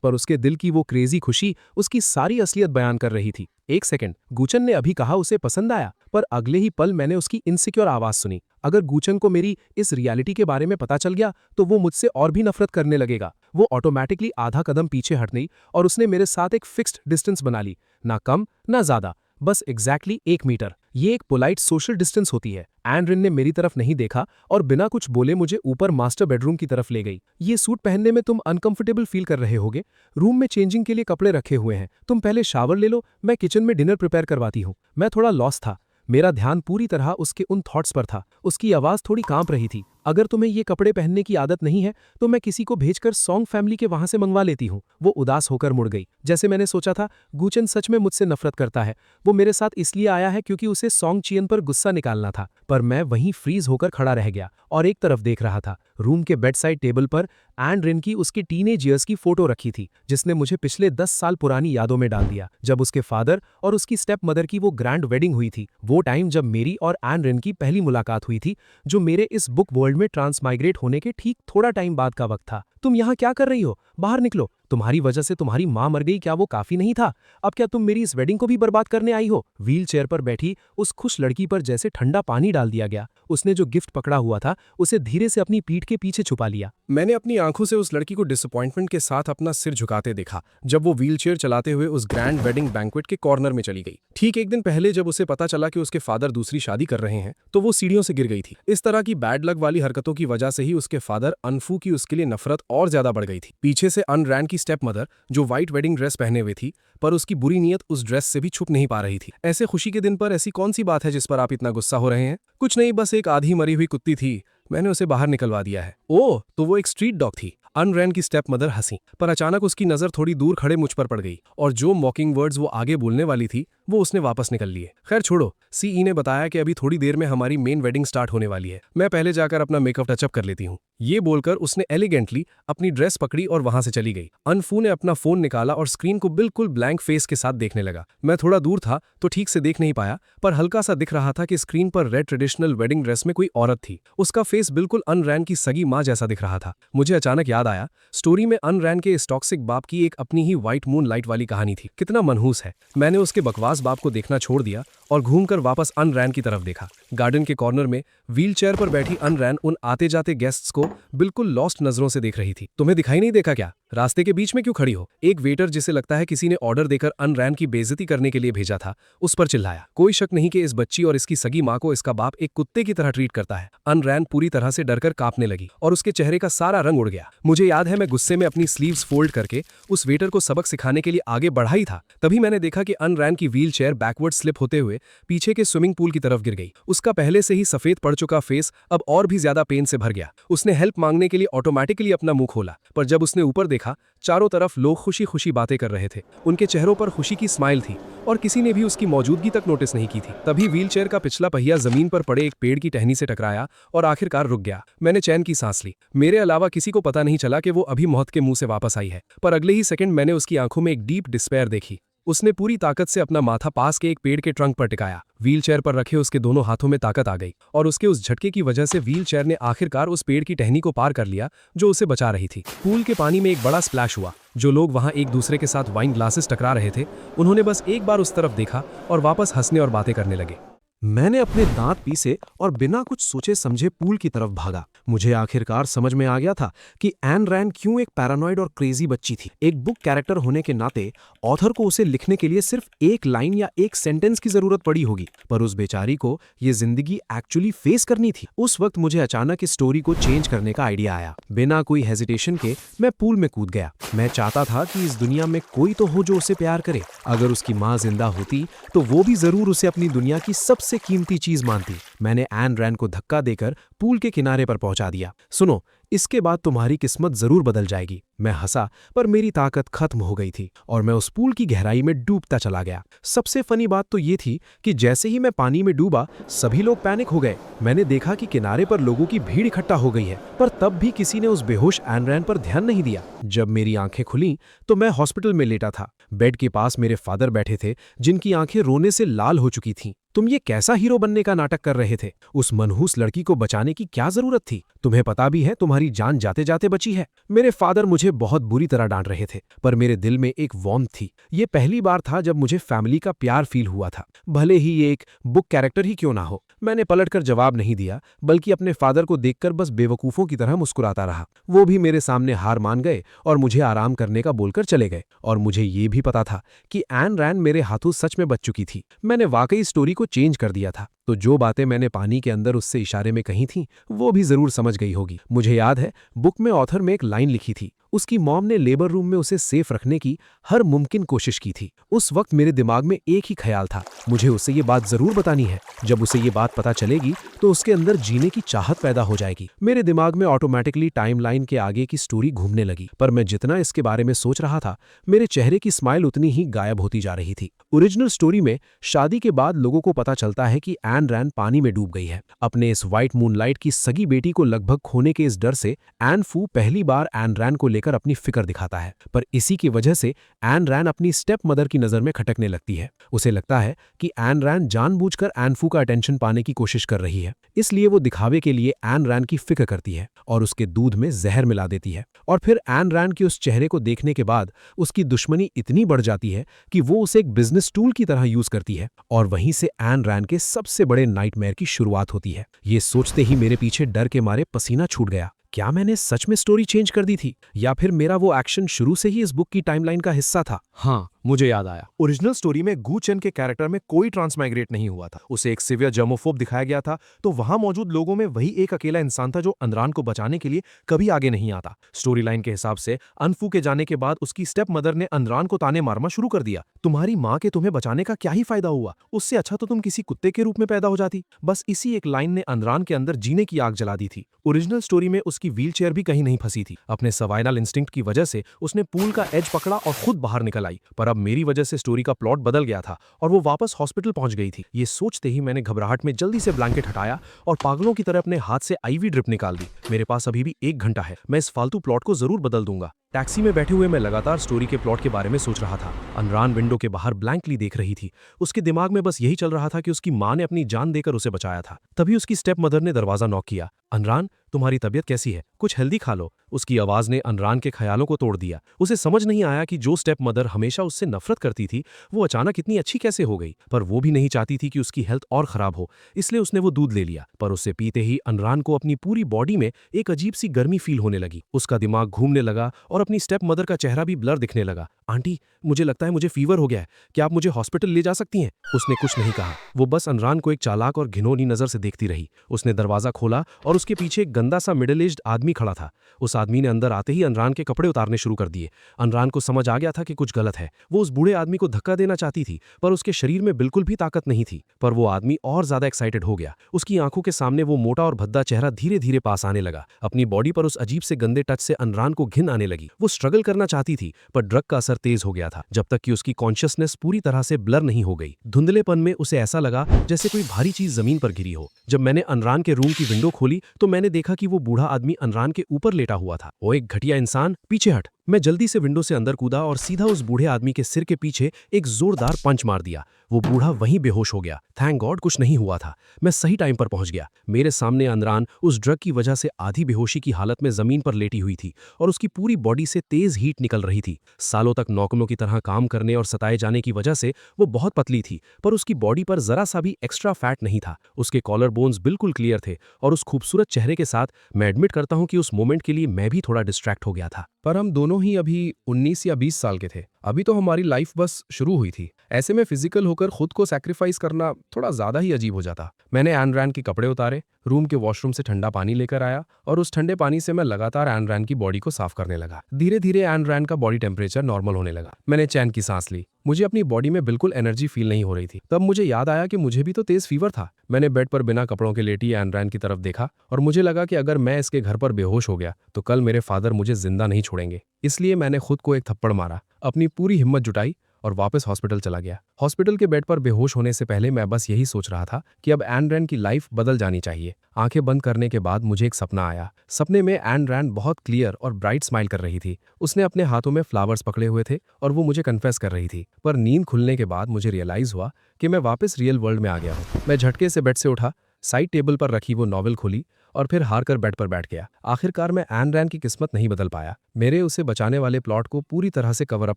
पर उसके दिल की वो क्रेजी खुशी उसकी सारी असलियत बयान कर रही थी। एक सेकंड, गुचन ने अभी कहा उसे पसंद आया, पर अगले ही पल मैंने उसकी इनसिक्योर आवाज सुनी। अगर गुचन को मेरी इस रियलिटी के बारे में पता चल गया तो वो मुझसे और भी नफरत करने लगेगा। वो ऑटोमेटिकली आधा कदम पीछे हट गई और उसने मेरे साथ एक फिक्स्ड डिस्टेंस बना ली, ना कम ना ज्यादा, बस एग्जैक्टली 1 मीटर। ये एक पोलाइट सोशल डिस्टेंस होती है। एन रिन ने मेरी तरफ नहीं देखा और बिना कुछ बोले मुझे ऊपर मास्टर बेडरूम की तरफ ले गई। ये सूट पहनने में तुम अनकंफर्टेबल फील कर रहे होगे। रूम में चेंजिंग के लिए कपड़े रखे हुए हैं, तुम पहले शावर ले लो, मैं किचन में डिनर प्रिपेयर करवाती हूँ। मैं थोड़ा लॉस था, मेरा ध्यान पूरी तरह उसके उन थॉट्स पर था। उसकी आवाज थोड़ी कांप रही थी। अगर तुम्हें ये कपड़े पहनने की आदत नहीं है तो मैं किसी को भेजकर सॉन्ग फैमिली के वहां से मंगवा लेती हूँ। वो उदास होकर मुड़ गई। जैसे मैंने सोचा था, गुचन सच में मुझसे नफरत करता है। वो मेरे साथ इसलिए आया है क्योंकि उसे सोंगचियन पर गुस्सा निकालना था। पर मैं वहीं फ्रीज होकर खड़ा रह गया और एक तरफ देख रहा था। रूम के बेड साइड टेबल पर एन रिन की उसकी टीनेज ईयर्स की फोटो रखी थी, जिसने मुझे पिछले 10 साल पुरानी यादों में डाल दिया, जब उसके फादर और उसकी स्टेप मदर की वो ग्रैंड वेडिंग हुई थी। वो टाइम जब मेरी और एन रिन की पहली मुलाकात हुई थी, जो मेरे इस बुक वर्ल्ड में ट्रांसमाइग्रेट होने के ठीक थोड़ा टाइम बाद का वक्त था। तुम यहाँ क्या कर रही हो? बाहर निकलो। तुम्हारी वजह से तुम्हारी माँ मर गई, क्या वो काफी नहीं था? अब क्या तुम मेरी इस वेडिंग को भी बर्बाद करने आई हो? व्हील चेयर पर बैठी उस खुश लड़की पर जैसे ठंडा पानी डाल दिया गया। उसने जो गिफ्ट पकड़ा हुआ था उसे धीरे से अपनी पीठ के पीछे छुपा लिया। मैंने अपनी आंखों से उस लड़की को डिसअपॉइंटमेंट के साथ अपना सिर झुकाते देखा जब वो व्हीलचेयर चलाते हुए उस ग्रैंड वेडिंग बैंक्वेट के कॉर्नर में चली गई। ठीक एक दिन पहले जब उसे पता चला कि उसके फादर दूसरी शादी कर रहे हैं तो वो सीढ़ियों से गिर गई थी। इस तरह की बैड लक वाली हरकतों की वजह से ही उसके फादर अनफू की उसके लिए नफरत और ज्यादा बढ़ गई थी। पीछे से अनरैन की स्टेप मदर जो व्हाइट वेडिंग ड्रेस पहने हुए थी, पर उसकी बुरी नीयत उस ड्रेस से भी छुप नहीं पा रही थी। ऐसे खुशी के दिन पर ऐसी कौन सी बात है जिस पर आप इतना गुस्सा हो रहे हैं? कुछ नहीं, बस एक आधी मरी हुई कुत्ती थी, मैंने उसे बाहर निकलवा दिया है। ओह, तो वो एक स्ट्रीट डॉग थी। अनरैन की स्टेप मदर हंसी, पर अचानक उसकी नजर थोड़ी दूर खड़े मुझ पर पड़ गई और जो मॉकिंग वर्ड्स वो आगे बोलने वाली थी वो उसने वापस निकल लिए। खैर छोड़ो, सीई ने बताया कि अभी थोड़ी देर में हमारी मेन वेडिंग स्टार्ट होने वाली है, मैं पहले जाकर अपना मेकअप टचअप कर लेती हूँ। ये बोलकर उसने एलिगेंटली अपनी ड्रेस पकड़ी और वहां से चली गई। अनफू ने अपना फोन निकाला और स्क्रीन को बिल्कुल ब्लैंक फेस के साथ देखने लगा। मैं थोड़ा दूर था तो ठीक से देख नहीं पाया, पर हल्का सा दिख रहा था कि स्क्रीन पर रेड ट्रेडिशनल वेडिंग ड्रेस में कोई औरत थी। उसका फेस बिल्कुल अनरैन की सगी माँ जैसा दिख रहा था। मुझे अचानक याद आया, स्टोरी में अन रैन के इस टॉक्सिक बाप की एक अपनी ही व्हाइट मून लाइट वाली कहानी थी। कितना मनहूस है। मैंने उसके बकवास बाप को देखना छोड़ दिया और घूमकर वापस अन रैन की तरफ देखा। गार्डन के कॉर्नर में व्हीलचेयर पर बैठी अन रैन उन आते जाते गेस्ट्स को बिल्कुल लॉस्ट नजरों से देख रही थी। तुम्हें दिखाई नहीं देखा क्या? रास्ते के बीच में क्यों खड़ी हो? एक वेटर जिसे लगता है किसी ने ऑर्डर देकर अन रैन की बेइज्जती करने के लिए भेजा था, उस पर चिल्लाया। कोई शक नहीं कि इस बच्ची और इसकी सगी माँ को इसका बाप एक कुत्ते की तरह ट्रीट करता है। अन रैन पूरी तरह से डरकर कांपने लगी और उसके चेहरे का सारा रंग उड़ गया। मुझे याद है मैं गुस्से में अपनी स्लीव्स फोल्ड करके उस वेटर को सबक सिखाने के लिए आगे बढ़ा ही था। तभी मैंने देखा कि अन रैन की व्हील चेयर बैकवर्ड स्लिप होते हुए पीछे के स्विमिंग पूल की तरफ गिर गई। उसका पहले से ही सफेद पड़ चुका फेस अब और भी ज्यादा पेन से भर गया। उसने हेल्प मांगने के लिए ऑटोमेटिकली अपना मुंह खोला, पर जब उसने ऊपर देखा, चारों तरफ लोग खुशी खुशी बातें कर रहे थे। उनके चेहरों पर खुशी की स्माइल थी और किसी ने भी उसकी मौजूदगी तक नोटिस नहीं की थी। तभी व्हीलचेयर का पिछला पहिया जमीन पर पड़े एक पेड़ की टहनी से टकराया और आखिरकार रुक गया। मैंने चैन की सांस ली। मेरे अलावा किसी को पता नहीं चला कि वो अभी मौत के मुंह से वापस आई है, पर अगले ही सेकंड मैंने उसकी आंखों में एक डीप डिस्पेयर देखी। उसने पूरी ताकत से अपना माथा पास के एक पेड़ के ट्रंक पर टिकाया। व्हीलचेयर पर रखे उसके दोनों हाथों में ताकत आ गई और उसके उस झटके की वजह से व्हीलचेयर ने आखिरकार उस पेड़ की टहनी को पार कर लिया जो उसे बचा रही थी। पूल के पानी में एक बड़ा स्प्लैश हुआ। जो लोग वहां एक दूसरे के साथ वाइन ग्लासेस टकरा रहे थे, उन्होंने बस एक बार उस तरफ देखा और वापस हंसने और बातें करने लगे। मैंने अपने दांत पीसे और बिना कुछ सोचे समझे पूल की तरफ भागा। मुझे आखिरकार समझ में आ गया था कि एन रैन क्यों एक पैरानॉइड और क्रेजी बच्ची थी। एक बुक कैरेक्टर होने के नाते ऑथर को उसे लिखने के लिए सिर्फ एक लाइन या एक सेंटेंस की जरूरत पड़ी होगी, पर उस बेचारी को ये जिंदगी एक्चुअली फेस करनी थी। उस वक्त मुझे अचानक इस स्टोरी को चेंज करने का आइडिया आया। बिना कोई हेजिटेशन के मैं पूल में कूद गया। मैं चाहता था कि इस दुनिया में कोई तो हो जो उसे प्यार करे। अगर उसकी माँ जिंदा होती तो वो भी जरूर उसे अपनी दुनिया की सबसे कीमती चीज मानती। मैंने एन रैन को धक्का देकर पूल के किनारे पर पहुंचा दिया। सुनो, इसके बाद तुम्हारी किस्मत जरूर बदल जाएगी। मैं हंसा, पर मेरी ताकत खत्म हो गई थी और मैं उस पूल की गहराई में डूबता चला गया। सबसे फनी बात तो ये थी कि जैसे ही मैं पानी में डूबा, सभी लोग पैनिक हो गए। मैंने देखा कि किनारे पर लोगों की भीड़ इकट्ठा हो गई है, पर तब भी किसी ने उस बेहोश एन रैन पर ध्यान नहीं दिया। जब मेरी आंखें खुलीं तो मैं हॉस्पिटल में लेटा था। बेड के पास मेरे फादर बैठे थे, जिनकी आंखें रोने से लाल हो चुकी थीं। तुम ये कैसा हीरो बनने का नाटक कर रहे थे? उस मनहूस लड़की को बचाने की क्या जरूरत थी? तुम्हें पता भी है तुम्हारी जान जाते जाते बची है। मेरे फादर मुझे बहुत बुरी तरह डांट रहे थे, पर मेरे दिल में एक वार्मथ थी। ये पहली बार था जब मुझे फैमिली का प्यार फील हुआ था, भले ही ये एक बुक कैरेक्टर ही क्यों ना हो। मैंने पलटकर जवाब नहीं दिया, बल्कि अपने फादर को देखकर बस बेवकूफों की तरह मुस्कुराता रहा। वो भी मेरे सामने हार मान गए और मुझे आराम करने का बोलकर चले गए। और मुझे ये भी पता था कि एन रैन मेरे हाथों सच में बच चुकी थी। मैंने वाकई स्टोरी को चेंज कर दिया था। तो जो बातें मैंने पानी के अंदर उससे इशारे में कही थीं, वो भी जरूर समझ गई होगी। मुझे याद है बुक में ऑथर में एक लाइन लिखी थी, उसकी मॉम ने लेबर रूम में उसे सेफ रखने की हर मुमकिन कोशिश की थी। उस वक्त मेरे दिमाग में एक ही ख्याल था, मुझे उसे ये बात जरूर बतानी है। जब उसे ये बात पता चलेगी तो उसके अंदर जीने की चाहत पैदा हो जाएगी। मेरे दिमाग में ऑटोमेटिकली टाइमलाइन के आगे की स्टोरी घूमने लगी, पर मैं जितना इसके बारे में सोच रहा था, मेरे चेहरे की स्माइल उतनी ही गायब होती जा रही थी। ओरिजिनल स्टोरी में शादी के बाद लोगों को पता चलता है कि एन रैन पानी में डूब गई है। अपने इस व्हाइट मूनलाइट की सगी बेटी को लगभग खोने के इस डर से एन फू पहली बार एन रैन को लेकर अपनी फिक्र दिखाता है, पर इसी की वजह से एन रैन अपनी स्टेप मदर की नजर में खटकने लगती है। उसे लगता है कि एन रैन जानबूझकर एन फू का अटेंशन पाने की कोशिश कर रही है, इसलिए वो दिखावे के लिए एन रैन की फिक्र करती है और उसके दूध में जहर मिला देती है। और फिर एन रैन के उस चेहरे को देखने के बाद उसकी दुश्मनी इतनी बढ़ जाती है कि वो उसे एक बिजनेस टूल की तरह यूज करती है, और वहीं से एन रैन के सबसे बड़े नाइटमेयर की शुरुआत होती है। ये सोचते ही मेरे पीछे डर के मारे पसीना छूट गया। क्या मैंने सच में स्टोरी चेंज कर दी थी, या फिर मेरा वो एक्शन शुरू से ही इस बुक की टाइमलाइन का हिस्सा था? हाँ, मुझे याद आया। ओरिजिनल स्टोरी में गू चेन के कैरेक्टर में कोई ट्रांसमाइग्रेट नहीं हुआ था। उसे एक सिवियर जर्मोफोब दिखाया गया था, तो वहां मौजूद लोगों में वही एक अकेला इंसान था जो अनरान को बचाने के लिए कभी आगे नहीं आता। स्टोरी लाइन के हिसाब से अनफू के जाने के बाद उसकी स्टेप मदर ने अनरान को ताने मारना शुरू कर दिया। तुम्हारी माँ के तुम्हें बचाने का क्या ही फायदा हुआ? उससे अच्छा तो तुम किसी कुत्ते के रूप में पैदा हो जाती। बस इसी एक लाइन ने अनरान के अंदर जीने की आग जला दी थी। ओरिजिनल स्टोरी में उसकी व्हीलचेयर भी कहीं नहीं फंसी थी। अपने सर्वाइवल इंस्टिंक्ट की वजह से उसने पूल का एज पकड़ा और खुद बाहर निकल आई, पर अब मेरी वजह से स्टोरी का प्लॉट बदल गया था और वो वापस हॉस्पिटल पहुंच गई थी। ये सोचते ही मैंने घबराहट में जल्दी से ब्लैंकेट हटाया और पागलों की तरह अपने हाथ से आईवी ड्रिप निकाल दी। मेरे पास अभी भी 1 घंटा है, मैं इस फालतू प्लॉट को जरूर बदल दूंगा। टैक्सी में बैठे हुए मैं लगातार स्टोरी के प्लॉट के बारे में सोच रहा था। अनरान विंडो के बाहर ब्लैंकली देख रही थी। उसके दिमाग में बस यही चल रहा था कि उसकी माँ ने अपनी जान देकर उसे बचाया था। तभी उसकी स्टेप मदर ने दरवाजा नॉक किया। अनरान, तुम्हारी तबीयत कैसी है? कुछ हेल्दी खा लो। उसकी आवाज ने अनरान के ख्यालों को तोड़ दिया। उसे समझ नहीं आया कि जो स्टेप मदर हमेशा उससे नफरत करती थी वो अचानक इतनी अच्छी कैसे हो गई। पर वो भी नहीं चाहती थी कि उसकी हेल्थ और खराब हो, इसलिए उसने वो दूध ले लिया। पर उससे पीते ही अनरान को अपनी पूरी बॉडी में एक अजीब सी गर्मी फील होने लगी। उसका दिमाग घूमने लगा और अपनी स्टेप मदर का चेहरा भी ब्लर दिखने लगा। आंटी, मुझे लगता है मुझे फीवर हो गया है, क्या आप मुझे हॉस्पिटल ले जा सकती हैं? उसने कुछ नहीं कहा। वो बस अनरान को एक चालाक और घिनौनी नजर से देखती रही। उसने दरवाजा खोला और उसके पीछे एक गंदा सा मिडिल एज्ड आदमी खड़ा था। उस आदमी ने अंदर आते ही अनरान के कपड़े उतारने शुरू कर दिए। अनरान को समझ आ गया था कि कुछ गलत है। वो उस बूढ़े आदमी को धक्का देना चाहती थी, पर उसके शरीर में बिल्कुल भी ताकत नहीं थी। पर वो आदमी और ज्यादा एक्साइटेड हो गया। उसकी आंखों के सामने वो मोटा और भद्दा चेहरा धीरे धीरे पास आने लगा। अपनी बॉडी पर उस अजीब से गंदे टच से अनरान को घिन आने लगी। वो स्ट्रगल करना चाहती थी, पर ड्रग का असर तेज हो गया था, जब तक कि उसकी कॉन्शियसनेस पूरी तरह से ब्लर नहीं हो गई। धुंधलेपन में उसे ऐसा लगा जैसे कोई भारी चीज जमीन पर गिरी हो। जब मैंने अनरान के रूम की विंडो खोली तो मैंने देखा कि वो बूढ़ा आदमी अनरान के ऊपर लेटा हुआ था। वो एक घटिया इंसान, पीछे हट। मैं जल्दी से विंडो से अंदर कूदा और सीधा उस बूढ़े आदमी के सिर के पीछे एक जोरदार पंच मार दिया। वो बूढ़ा वहीं बेहोश हो गया। थैंक गॉड कुछ नहीं हुआ था। मैं सही टाइम पर पहुंच गया। मेरे सामने अनरान उस ड्रग की वजह से आधी बेहोशी की हालत में जमीन पर लेटी हुई थी और उसकी पूरी बॉडी से तेज हीट निकल रही थी। सालों तक नौकरों की तरह काम करने और सताए जाने की वजह से वो बहुत पतली थी, पर उसकी बॉडी पर जरा सा भी एक्स्ट्रा फैट नहीं था। उसके कॉलर बोन्स बिल्कुल क्लियर थे और उस खूबसूरत चेहरे के साथ मैं एडमिट करता हूं कि उस मोमेंट के लिए मैं भी थोड़ा डिस्ट्रैक्ट हो गया था। पर हम दोनों ही अभी 19 या 20 साल के थे। अभी तो हमारी लाइफ बस शुरू हुई थी। ऐसे में फिजिकल होकर खुद को सैक्रिफाइस करना थोड़ा ज्यादा ही अजीब हो जाता। मैंने एन रैन के कपड़े उतारे, रूम के वॉशरूम से ठंडा पानी लेकर आया और उस ठंडे पानी से मैं लगातार एन रैन की बॉडी को साफ करने लगा। धीरे धीरे एन रैन का बॉडी टेम्परेचर नॉर्मल होने लगा। मैंने चैन की सांस ली। मुझे अपनी बॉडी में बिल्कुल एनर्जी फील नहीं हो रही थी। तब मुझे याद आया कि मुझे भी तो तेज फीवर था। मैंने बेड पर बिना कपड़ों के लेटी एन रैन की तरफ देखा और मुझे लगा कि अगर मैं इसके घर पर बेहोश हो गया तो कल मेरे फादर मुझे जिंदा नहीं छोड़ेंगे। इसलिए मैंने खुद को एक थप्पड़ मारा, अपनी पूरी हिम्मत जुटाई और वापस हॉस्पिटल चला गया। हॉस्पिटल के बेड पर बेहोश होने से पहले मैं बस यही सोच रहा था कि अब एन रैन की लाइफ बदल जानी चाहिए। आंखें बंद करने के बाद मुझे एक सपना आया। सपने में एन रैन बहुत क्लियर और ब्राइट स्माइल कर रही थी। उसने अपने हाथों में फ्लावर्स पकड़े हुए थे और वो मुझे कन्फेस कर रही थी। पर नींद खुलने के बाद मुझे रियलाइज हुआ कि मैं वापस रियल वर्ल्ड में आ गया हूँ। मैं झटके से बेड से उठा, साइड टेबल पर रखी वो नॉवेल खोली और फिर हार कर बेड पर बैठ गया। आखिरकार मैं एन रैन की किस्मत नहीं बदल पाया। मेरे उसे बचाने वाले प्लॉट को पूरी तरह से कवर अप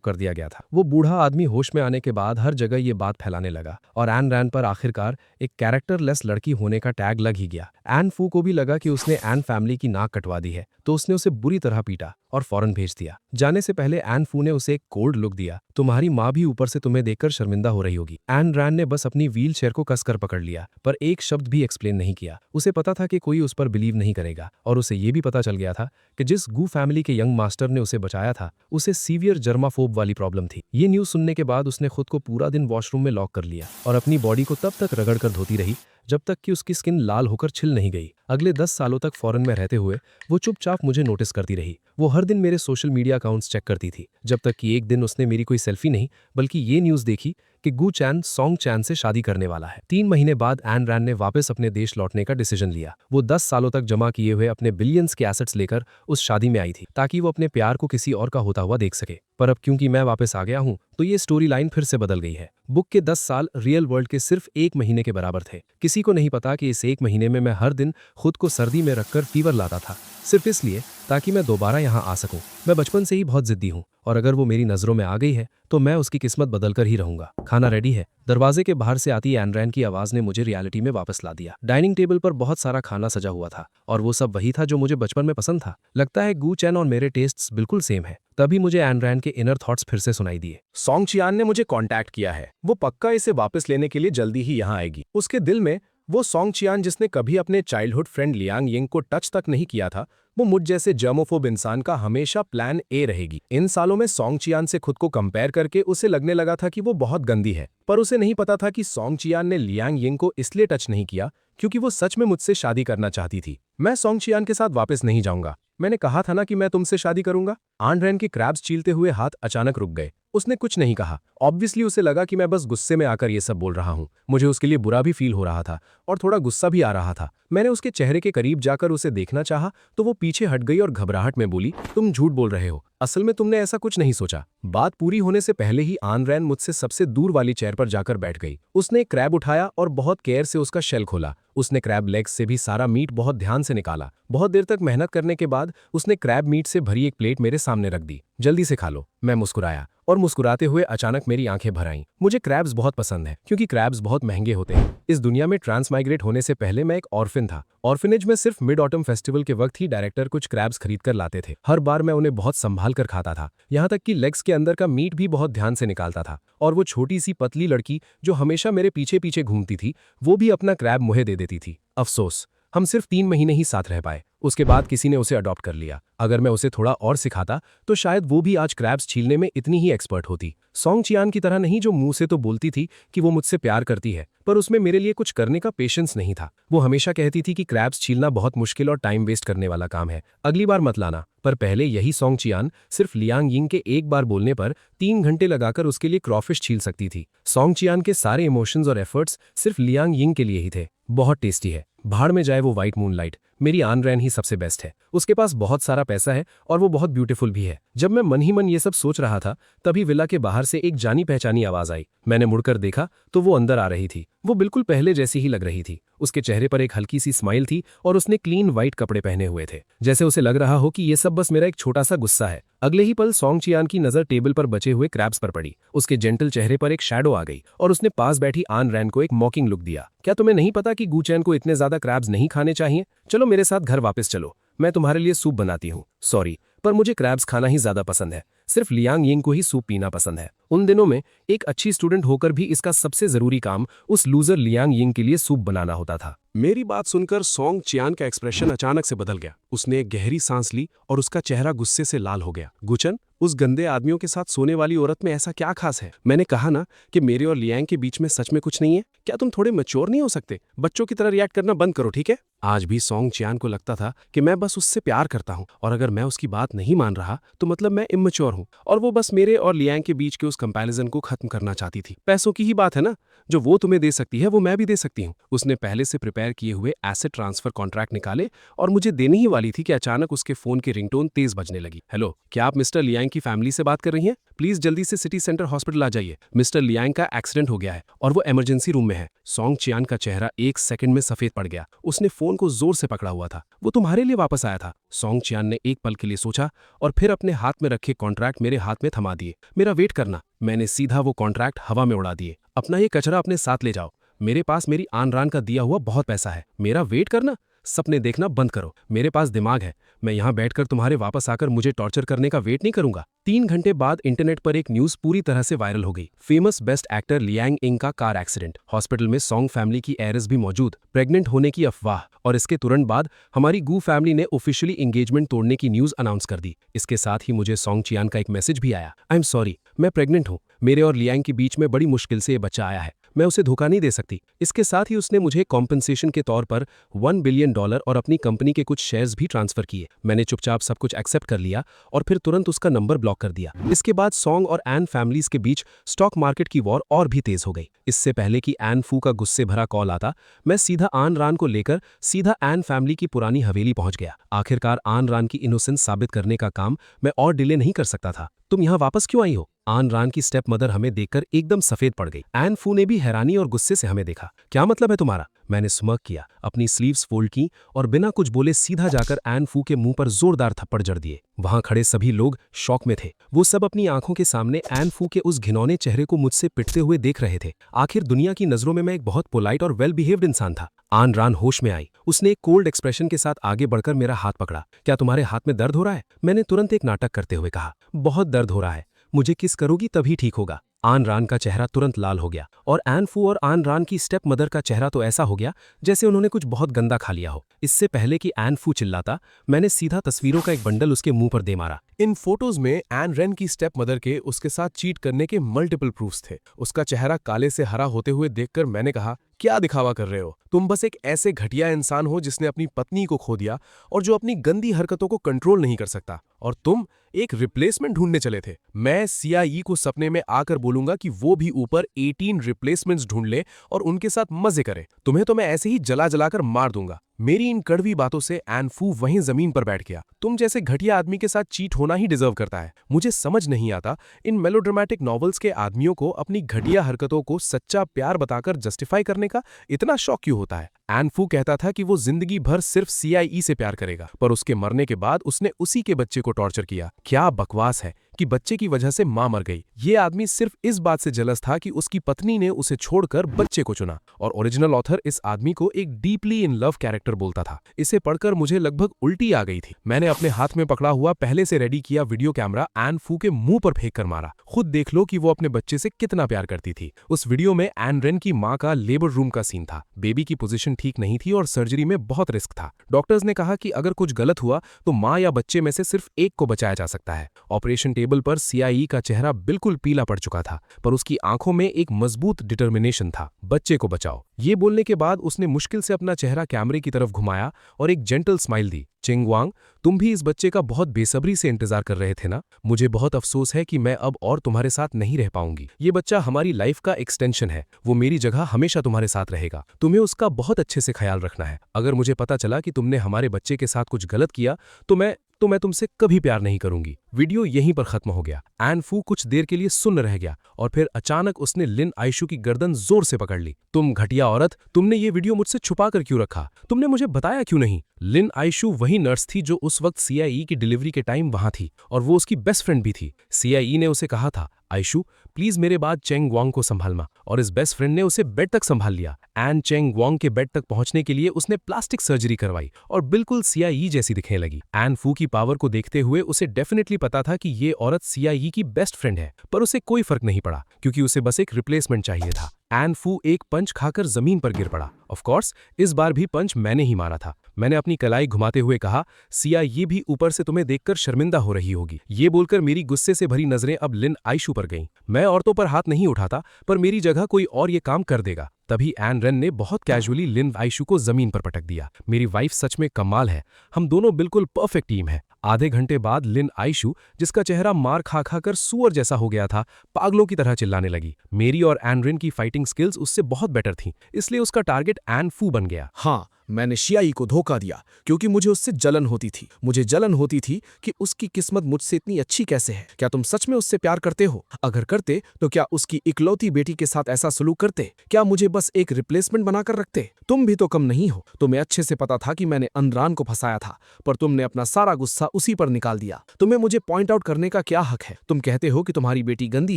कर दिया गया था। वो बूढ़ा आदमी होश में आने के बाद हर जगह ये बात फैलाने लगा और एन रैन पर आखिरकार एक कैरेक्टरलेस लड़की होने का टैग लग ही गया। एन फू को भी लगा कि उसने एन फैमिली की नाक कटवा दी है, तो उसने उसे बुरी तरह पीटा और फौरन भेज दिया। जाने से पहले एन फू ने उसे एक कोल्ड लुक दिया। तुम्हारी माँ भी ऊपर से तुम्हें देखकर शर्मिंदा हो रही होगी। एन रैन ने बस अपनी व्हील चेयर को कसकर पकड़ लिया, पर एक शब्द भी एक्सप्लेन नहीं किया। उसे पता था कि कोई उस पर बिलीव नहीं करेगा और उसे ये भी पता चल गया था कि जिस गू फैमिली के यंग मास्टर ने उसे बचाया था उसे सीवियर जर्माफोब वाली प्रॉब्लम थी। ये न्यूज़ सुनने के बाद उसने खुद को पूरा दिन वॉशरूम में लॉक कर लिया और अपनी बॉडी को तब तक रगड़ कर धोती रही जब तक कि उसकी स्किन लाल होकर छिल नहीं गई। अगले 10 सालों तक फॉरेन में रहते हुए वो चुपचाप मुझे नोटिस करती रही। वो हर दिन मेरे सोशल मीडिया अकाउंट्स चेक करती थी, जब तक कि एक दिन उसने मेरी कोई सेल्फी नहीं बल्कि ये न्यूज़ देखी कि गू चैन सॉन्ग चैन से शादी करने वाला है। 3 महीने बाद एन रैन ने वापस अपने देश लौटने का डिसीजन लिया। वो 10 सालों तक जमा किए हुए अपने बिलियंस के एसेट्स लेकर उस शादी में आई थी ताकि वो अपने प्यार को किसी और का होता हुआ देख सके। पर अब क्योंकि मैं वापस आ गया हूं तो ये स्टोरी लाइन फिर से बदल गई है। बुक के 10 साल रियल वर्ल्ड के सिर्फ 1 महीने के बराबर थे। किसी को नहीं पता कि इस 1 महीने में मैं हर दिन खुद को सर्दी में रखकर फीवर लाता था, सिर्फ इसलिए ताकि मैं दोबारा यहाँ आ सकूं। मैं बचपन से ही बहुत जिद्दी हूँ और अगर वो मेरी नजरों में आ गई है तो मैं उसकी किस्मत बदलकर ही रहूंगा। खाना रेडी है। दरवाजे के बाहर से आती एन रैन की आवाज ने मुझे रियलिटी में वापस ला दिया। डाइनिंग टेबल पर बहुत सारा खाना सजा हुआ था और वो सब वही था जो मुझे बचपन में पसंद था। लगता है गू चैन और मेरे टेस्ट्स बिल्कुल सेम है। तभी मुझे एन रैन के इनर थॉट्स फिर से सुनाई दिए। सॉन्ग चियान ने मुझे कांटेक्ट किया है। वो पक्का इसे वापस लेने के लिए जल्दी ही यहाँ आएगी। उसके दिल में वो सॉन्ग चियान जिसने कभी अपने चाइल्डहुड फ्रेंड लियांग यिंग को टच तक नहीं किया था, वो मुझ जैसे जर्मोफोब इंसान का हमेशा प्लान ए रहेगी। इन सालों में सॉन्ग चियान से खुद को कंपेयर करके उसे लगने लगा था कि वो बहुत गंदी है, पर उसे नहीं पता था कि सॉन्ग चियान ने लियांग यिंग को इसलिए टच नहीं किया क्योंकि वो सच में मुझसे शादी करना चाहती थी। मैं सॉन्ग चियान के साथ वापस नहीं जाऊंगा। मैंने कहा था ना कि मैं तुमसे शादी करूंगा। आन रैन के क्रैब्स चीलते हुए हाथ अचानक रुक गए। उसने कुछ नहीं कहा। ऑब्वियसली उसे लगा कि मैं बस गुस्से में आकर ये सब बोल रहा हूँ। मुझे उसके लिए बुरा भी फील हो रहा था और थोड़ा गुस्सा भी आ रहा था। मैंने उसके चेहरे के करीब जाकर उसे देखना चाहा तो वो पीछे हट गई और घबराहट में बोली, तुम झूठ बोल रहे हो, असल में तुमने ऐसा कुछ नहीं सोचा। बात पूरी होने से पहले ही आन रैन मुझसे सबसे दूर वाली चेयर पर जाकर बैठ गई। उसने एक क्रैब उठाया और बहुत केयर से उसका शेल खोला। उसने क्रैब लेग्स से भी सारा मीट बहुत ध्यान से निकाला। बहुत देर तक मेहनत करने के बाद उसने क्रैब मीट से भरी एक प्लेट मेरे सामने रख दी। जल्दी से खा लो। मैं मुस्कुराया और मुस्कुराते हुए अचानक मेरी आंखें भर आईं। मुझे क्रैब्स बहुत पसंद है क्योंकि क्रैब्स बहुत महंगे होते हैं। इस दुनिया में ट्रांसमाइग्रेट होने से पहले मैं एक ऑर्फिन था। ऑर्फिनेज में सिर्फ मिड ऑटम फेस्टिवल के वक्त ही डायरेक्टर कुछ क्रैब्स खरीद कर लाते थे। हर बार मैं उन्हें बहुत संभाल कर खाता था, यहाँ तक कि लेग्स के अंदर का मीट भी बहुत ध्यान से निकालता था। और वो छोटी सी पतली लड़की जो हमेशा मेरे पीछे पीछे घूमती थी, वो भी अपना क्रैब मुझे दे देती थी। अफसोस, हम सिर्फ 3 महीने ही साथ रह पाए। उसके बाद किसी ने उसे अडॉप्ट कर लिया। अगर मैं उसे थोड़ा और सिखाता तो शायद वो भी आज क्रैब्स छीलने में इतनी ही एक्सपर्ट होती। सॉन्ग चियान की तरह नहीं, जो मुंह से तो बोलती थी कि वो मुझसे प्यार करती है, पर उसमें मेरे लिए कुछ करने का पेशेंस नहीं था। वो हमेशा कहती थी कि क्रैब्स छीलना बहुत मुश्किल और टाइम वेस्ट करने वाला काम है, अगली बार मत लाना। पर पहले यही सॉन्ग चियान सिर्फ लियांग यिंग के एक बार बोलने पर 3 घंटे लगाकर उसके लिए क्रॉफिश छील सकती थी। सॉन्ग चियान के सारे इमोशंस और एफर्ट्स सिर्फ लियांग यिंग के लिए ही थे। बहुत टेस्टी है। भाड़ में जाए वो व्हाइट मूनलाइट, मेरी आन रैन ही सबसे बेस्ट है। उसके पास बहुत सारा पैसा है और वो बहुत ब्यूटीफुल भी है। जब मैं मन ही मन ये सब सोच रहा था तभी विला के बाहर से एक जानी पहचानी आवाज आई। मैंने मुड़कर देखा तो वो अंदर आ रही थी। वो बिल्कुल पहले जैसी ही लग रही थी। उसके चेहरे पर एक हल्की सी स्माइल थी और उसने क्लीन व्हाइट कपड़े पहने हुए थे, जैसे उसे लग रहा हो कि ये सब बस मेरा एक छोटा सा गुस्सा है। अगले ही पल सॉन्ग चियान की नजर टेबल पर बचे हुए क्रैब्स पर पड़ी। उसके जेंटल चेहरे पर एक शैडो आ गई और उसने पास बैठी आन रैन को एक मॉकिंग लुक दिया। क्या तुम्हें नहीं पता कि गूचैन को इतने ज्यादा क्रैब्स नहीं खाने चाहिए? चलो मेरे साथ घर वापस चलो, मैं तुम्हारे लिए सूप बनाती हूँ। सॉरी, पर मुझे क्रैब्स खाना ही ज्यादा पसंद है। सिर्फ लियांग यिंग को ही सूप पीना पसंद है। उन दिनों में एक अच्छी स्टूडेंट होकर भी इसका सबसे जरूरी काम उस लूजर लियांग यिंग के लिए सूप बनाना होता था। मेरी बात सुनकर सॉन्ग चियान का एक्सप्रेशन अचानक से बदल गया। उसने एक गहरी सांस ली और उसका चेहरा गुस्से से लाल हो गया। गुचन, उस गंदे आदमियों के साथ सोने वाली औरत में ऐसा क्या खास है? मैंने कहा ना कि मेरे और लियांग के बीच में सच में कुछ नहीं है। क्या तुम थोड़े मैच्योर नहीं हो सकते? बच्चों की तरह रिएक्ट करना बंद करो, ठीक है? आज भी सॉन्ग चियान को लगता था कि मैं बस उससे प्यार करता हूँ और अगर मैं उसकी बात नहीं मान रहा तो मतलब मैं इम्मैच्योर हूँ और वो बस मेरे और लियांग के बीच के उस कंपैरिजन को खत्म करना चाहती थी। पैसों की ही बात है ना, जो वो तुम्हें दे सकती है वो मैं भी दे सकती हूँ। उसने पहले से प्रिपेयर किए हुए एसेट ट्रांसफर कॉन्ट्रैक्ट निकाले और मुझे देनी ही वाली थी कि अचानक उसके फोन की रिंगटोन तेज बजने लगी। हेलो, क्या आप मिस्टर लियांग की फैमिली से बात कर रही हैं? प्लीज जल्दी से सिटी सेंटर हॉस्पिटल आ जाइए। मिस्टर लियांग का एक्सीडेंट हो गया है और वो इमरजेंसी रूम में है। सॉन्ग चियान का चेहरा 1 सेकंड में सफेद पड़ गया। उसने फोन को जोर से पकड़ा हुआ था। वो तुम्हारे लिए वापस आया था। सॉन्ग चियान ने एक पल के लिए सोचा और फिर अपने हाथ में रखे कॉन्ट्रैक्ट मेरे हाथ में थमा दिए। मेरा वेट करना। मैंने सीधा वो कॉन्ट्रैक्ट हवा में उड़ा दिए। अपना ये कचरा अपने साथ ले जाओ। मेरे पास मेरी आन रान का दिया हुआ बहुत पैसा है। मेरा वेट करना? सपने देखना बंद करो। मेरे पास दिमाग है। मैं यहाँ बैठकर तुम्हारे वापस आकर मुझे टॉर्चर करने का वेट नहीं करूंगा। 3 घंटे बाद इंटरनेट पर एक न्यूज पूरी तरह से वायरल हो गई। Famous best actor Liang Ying का कार एक्सीडेंट। हॉस्पिटल में सॉन्ग फैमिली की एयरस भी मौजूद। प्रेग्नेंट होने की अफवाह। और इसके तुरंत बाद हमारी गू फैमिली ने ऑफिशियली एंगेजमेंट तोड़ने की न्यूज अनाउंस कर दी। इसके साथ ही मुझे सॉन्ग चियान का एक मैसेज भी आया। आई एम सॉरी, मैं प्रेग्नेंट हूँ। मेरे और लियांग के बीच में बड़ी मुश्किल से ये बच्चा आया है। मैं उसे धोखा नहीं दे सकती। इसके साथ ही उसने मुझे कॉम्पनसेशन के तौर पर $1 बिलियन और अपनी कंपनी के कुछ शेयर्स भी ट्रांसफर किए। मैंने चुपचाप सब कुछ एक्सेप्ट कर लिया और फिर तुरंत उसका नंबर ब्लॉक कर दिया। इसके बाद सॉन्ग और एन फैमिलीज के बीच स्टॉक मार्केट की वॉर और भी तेज हो गई। इससे पहले कि एन फू का गुस्से भरा कॉल आता, मैं सीधा आन रान को लेकर सीधा एन फैमिली की पुरानी हवेली पहुंच गया। आखिरकार आन रान की इनोसेंस साबित करने का काम मैं और डिले नहीं कर सकता था। तुम यहाँ वापस क्यों आई हो? आन रान की स्टेप मदर हमें देखकर एकदम सफेद पड़ गई। एन फू ने भी हैरानी और गुस्से से हमें देखा। क्या मतलब है तुम्हारा? मैंने स्मर्क किया, अपनी स्लीव्स फोल्ड की और बिना कुछ बोले सीधा जाकर एन फू के मुंह पर जोरदार थप्पड़ जड़ दिए। वहां खड़े सभी लोग शॉक में थे। वो सब अपनी आंखों के सामने एन फू के उस घिनौने चेहरे को मुझसे पिटते हुए देख रहे थे। आखिर दुनिया की नजरों में मैं एक बहुत पोलाइट और वेल बिहेव्ड इंसान था। आन रान होश में आई। उसने एक कोल्ड एक्सप्रेशन के साथ आगे बढ़कर मेरा हाथ पकड़ा। क्या तुम्हारे हाथ में दर्द हो रहा है? मैंने तुरंत एक नाटक करते हुए कहा, बहुत दर्द हो रहा है। मुझे किस करोगी तभी ठीक होगा। आन रान का चेहरा तुरंत लाल हो गया और एन फू और आन रान की स्टेप मदर का चेहरा तो ऐसा हो गया जैसे उन्होंने कुछ बहुत गंदा खा लिया हो। इससे पहले कि एन फू चिल्लाता, मैंने सीधा तस्वीरों का एक बंडल उसके मुंह पर दे मारा। इन फोटोज में एन रेन की स्टेप मदर के उसके साथ चीट करने के मल्टीपल प्रूफ्स थे। उसका चेहरा काले से हरा होते हुए देखकर मैंने कहा, क्या दिखावा कर रहे हो? तुम बस एक ऐसे घटिया इंसान हो जिसने अपनी पत्नी को खो दिया और जो अपनी गंदी हरकतों को कंट्रोल नहीं कर सकता। और तुम एक रिप्लेसमेंट ढूंढने चले थे। मैं सीआईई को सपने में आकर बोलूंगा कि वो भी ऊपर 18 रिप्लेसमेंट्स ढूंढ ले और उनके साथ मजे करे। तुम्हें तो मैं ऐसे ही जला जलाकर मार दूंगा। मेरी इन कड़वी बातों से एन फू वहीं जमीन पर बैठ गया। तुम जैसे घटिया आदमी के साथ चीट होना ही डिजर्व करता है। मुझे समझ नहीं आता इन मेलोड्रामेटिक नॉवेल्स के आदमियों को अपनी घटिया हरकतों को सच्चा प्यार बताकर जस्टिफाई करने का इतना शौक क्यों होता है। एन फू कहता था कि वो जिंदगी भर सिर्फ सीआईई से प्यार करेगा, पर उसके मरने के बाद उसने उसी के बच्चे को टॉर्चर किया। क्या बकवास है कि बच्चे की वजह से मां मर गई। ये आदमी सिर्फ इस बात से जलस था कि उसकी पत्नी ने उसे छोड़कर बच्चे को चुना। और ओरिजिनल ऑथर इस आदमी को एक डीपली इन लव कैरेक्टर बोलता था। इसे पढ़कर मुझे लगभग उल्टी आ गई थी। मैंने अपने हाथ में पकड़ा हुआ पहले से रेडी किया वीडियो कैमरा एन फू के मुंह पर फेंक कर मारा। खुद देख लो कि वो अपने बच्चे से कितना प्यार करती थी। उस वीडियो में एन रेन की मां का लेबर रूम का सीन था। बेबी की पोजीशन ठीक नहीं थी और सर्जरी में बहुत रिस्क था। डॉक्टर्स ने कहा कि अगर कुछ गलत हुआ तो मां या बच्चे में से सिर्फ एक को बचाया जा सकता है। ऑपरेशन टेबल पर सीआईई का चेहरा बिल्कुल पीला पड़ चुका था, पर उसकी आंखों में एक मजबूत डिटर्मिनेशन था, बच्चे को बचाओ। ये बोलने के बाद उसने मुश्किल से अपना चेहरा कैमरे की तरफ घुमाया और एक जेंटल स्माइल दी। चेंग वांग, तुम भी इस बच्चे का बहुत बेसब्री से इंतजार कर रहे थे ना? मुझे बहुत अफसोस है कि मैं अब और तुम्हारे साथ नहीं रह पाऊंगी। ये बच्चा हमारी लाइफ का एक्सटेंशन है। वो मेरी जगह हमेशा तुम्हारे साथ रहेगा। तुम्हें उसका बहुत अच्छे से ख्याल रखना है। अगर मुझे पता चला कि तुमने हमारे बच्चे के साथ कुछ गलत किया तो मैं तुमसे कभी प्यार नहीं करूंगी। वीडियो यहीं पर खत्म हो गया। एन फू कुछ देर के लिए सुन्न रह गया और फिर अचानक उसने लिन आइशू की गर्दन जोर से पकड़ ली। तुम घटिया औरत, तुमने ये वीडियो मुझसे छुपा कर क्यों रखा? तुमने मुझे बताया क्यों नहीं? लिन आइशू वही नर्स थी जो उस वक्त सीआईई की डिलीवरी के टाइम वहां थी और वो उसकी बेस्ट फ्रेंड भी थी। सीआईई ने उसे कहा था, आइशू प्लीज मेरे बाद चेंग वांग को संभालना, और इस बेस्ट फ्रेंड ने उसे बेड तक संभाल लिया। एन चेंग वांग के बेड तक पहुंचने के लिए उसने प्लास्टिक सर्जरी करवाई और बिल्कुल सीआईई जैसी दिखने लगी। एन फू की पावर को देखते हुए उसे डेफिनेटली पता था कि ये औरत सीआईई की बेस्ट फ्रेंड है, पर उसे कोई फर्क नहीं पड़ा क्योंकि उसे बस एक रिप्लेसमेंट चाहिए था। एन फू एक पंच खाकर जमीन पर गिर पड़ा। ऑफ कोर्स इस बार भी पंच मैंने ही मारा था। मैंने अपनी कलाई घुमाते हुए कहा, सीआईई भी ऊपर से तुम्हें देखकर शर्मिंदा हो रही होगी। ये बोलकर मेरी गुस्से से भरी नजरें अब लिन आइशू पर गईं। मैं औरतों पर हाथ नहीं उठाता, पर मेरी जगह कोई और ये काम कर देगा। तभी एन रेन ने बहुत कैजुअली लिन आइशू को जमीन पर पटक दिया। मेरी वाइफ सच में कमाल है। हम दोनों बिल्कुल परफेक्ट टीम है। आधे घंटे बाद लिन आइशू, जिसका चेहरा मार खा खाकर सुअर जैसा हो गया था, पागलों की तरह चिल्लाने लगी। मेरी और एन रेन की फाइटिंग स्किल्स उससे बहुत बेटर थीं, इसलिए उसका टारगेट एन फू बन गया। हाँ, मैंने शियाई को धोखा दिया क्योंकि मुझे उससे जलन होती थी। मुझे जलन होती थी कि उसकी किस्मत मुझसे इतनी अच्छी कैसे है। क्या तुम सच में उससे प्यार करते हो? अगर करते तो क्या उसकी इकलौती बेटी के साथ ऐसा सलूक करते? क्या मुझे बस एक रिप्लेसमेंट बनाकर रखते? तुम भी तो कम नहीं हो। तुम्हें अच्छे से पता था कि मैंने अनरान को फंसाया था, पर तुमने अपना सारा गुस्सा उसी पर निकाल दिया। तुम्हें मुझे पॉइंट आउट करने का क्या हक है? तुम कहते हो कि तुम्हारी बेटी गंदी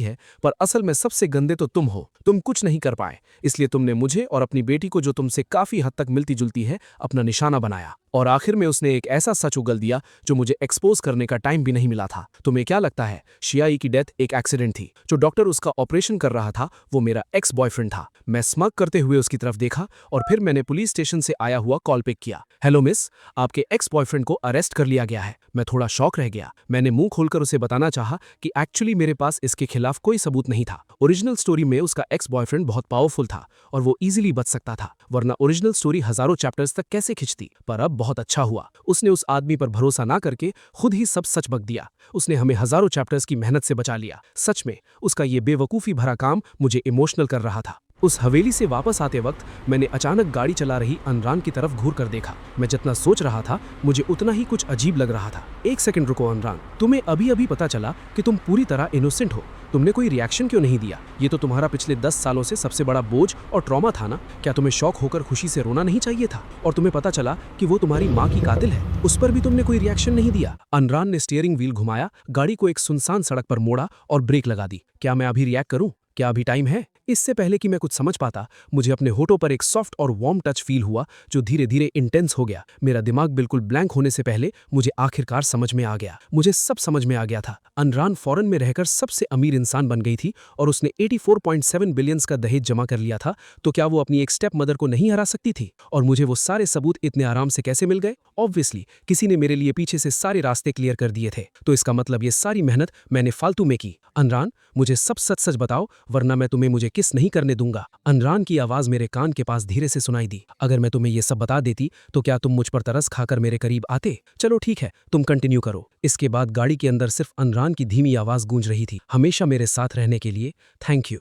है, पर असल में सबसे गंदे तो तुम हो। तुम कुछ नहीं कर पाए, इसलिए तुमने मुझे और अपनी बेटी को, जो तुमसे काफी हद तक मिलती जुलती है, अपना निशाना बनाया। और आखिर में उसने एक ऐसा सच उगल दिया जो मुझे एक्सपोज करने का टाइम भी नहीं मिला था। तुम्हें क्या लगता है शियाई की डेथ एक एक्सीडेंट थी? जो डॉक्टर उसका ऑपरेशन कर रहा था वो मेरा एक्स बॉयफ्रेंड था। मैं स्मग करते हुए उसकी तरफ देखा और फिर मैंने पुलिस स्टेशन से आया हुआ कॉल पिक किया। हेलो मिस, आपके एक्स बॉयफ्रेंड को अरेस्ट कर लिया गया है। मैं थोड़ा शॉक रह गया। मैंने मुंह खोलकर उसे बताना चाहा कि एक्चुअली मेरे पास इसके खिलाफ कोई सबूत नहीं था। ओरिजिनल स्टोरी में उसका एक्स बॉयफ्रेंड बहुत पावरफुल था और वो इजीली बच सकता था, वरना ओरिजिनल स्टोरी हजारों चैप्टर्स तक कैसे खिंचती। पर अब बहुत अच्छा हुआ, उसने उस आदमी पर भरोसा ना करके खुद ही सब सच बक दिया। उसने हमें हजारों चैप्टर्स की मेहनत से बचा लिया। सच में उसका ये बेवकूफ़ी भरा काम मुझे इमोशनल कर रहा था। उस हवेली से वापस आते वक्त मैंने अचानक गाड़ी चला रही अनरान की तरफ घूर कर देखा। मैं जितना सोच रहा था मुझे उतना ही कुछ अजीब लग रहा था। एक सेकंड रुको अनरान, तुम्हें अभी अभी पता चला कि तुम पूरी तरह इनोसेंट हो। तुमने कोई रिएक्शन क्यों नहीं दिया? ये तो तुम्हारा पिछले 10 सालों से सबसे बड़ा बोझ और ट्रॉमा था ना? क्या तुम्हें शौक होकर खुशी से रोना नहीं चाहिए था? और तुम्हें पता चला कि वो तुम्हारी माँ की कातिल है, उस पर भी तुमने कोई रिएक्शन नहीं दिया। अनरान ने स्टीयरिंग व्हील घुमाया, गाड़ी को एक सुनसान सड़क पर मोड़ा और ब्रेक लगा दी। क्या मैं अभी रिएक्ट करूं? क्या अभी टाइम है? इससे पहले कि मैं कुछ समझ पाता, मुझे अपने होठों पर एक सॉफ्ट और वार्म टच फील हुआ जो धीरे धीरे इंटेंस हो गया। मेरा दिमाग बिल्कुल ब्लैंक होने से पहले मुझे आखिरकार समझ में आ गया। मुझे सब समझ में आ गया था। अनरान फॉरेन में रहकर सबसे अमीर इंसान बन गई थी और उसने 84.7 बिलियंस का दहेज जमा कर लिया था। तो क्या वो अपनी एक स्टेप मदर को नहीं हरा सकती थी? और मुझे वो सारे सबूत इतने आराम से कैसे मिल गए? ऑब्वियसली किसी ने मेरे लिए पीछे से सारे रास्ते क्लियर कर दिए थे। तो इसका मतलब ये सारी मेहनत मैंने फालतू में की। अनरान, मुझे सब सच सच बताओ, वरना मैं तुम्हें मुझे किस नहीं करने दूंगा। अनरान की आवाज मेरे कान के पास धीरे से सुनाई दी। अगर मैं तुम्हें ये सब बता देती तो क्या तुम मुझ पर तरस खाकर मेरे करीब आते? चलो ठीक है, तुम कंटिन्यू करो। इसके बाद गाड़ी के अंदर सिर्फ अनरान की धीमी आवाज गूंज रही थी। हमेशा मेरे साथ रहने के लिए थैंक यू।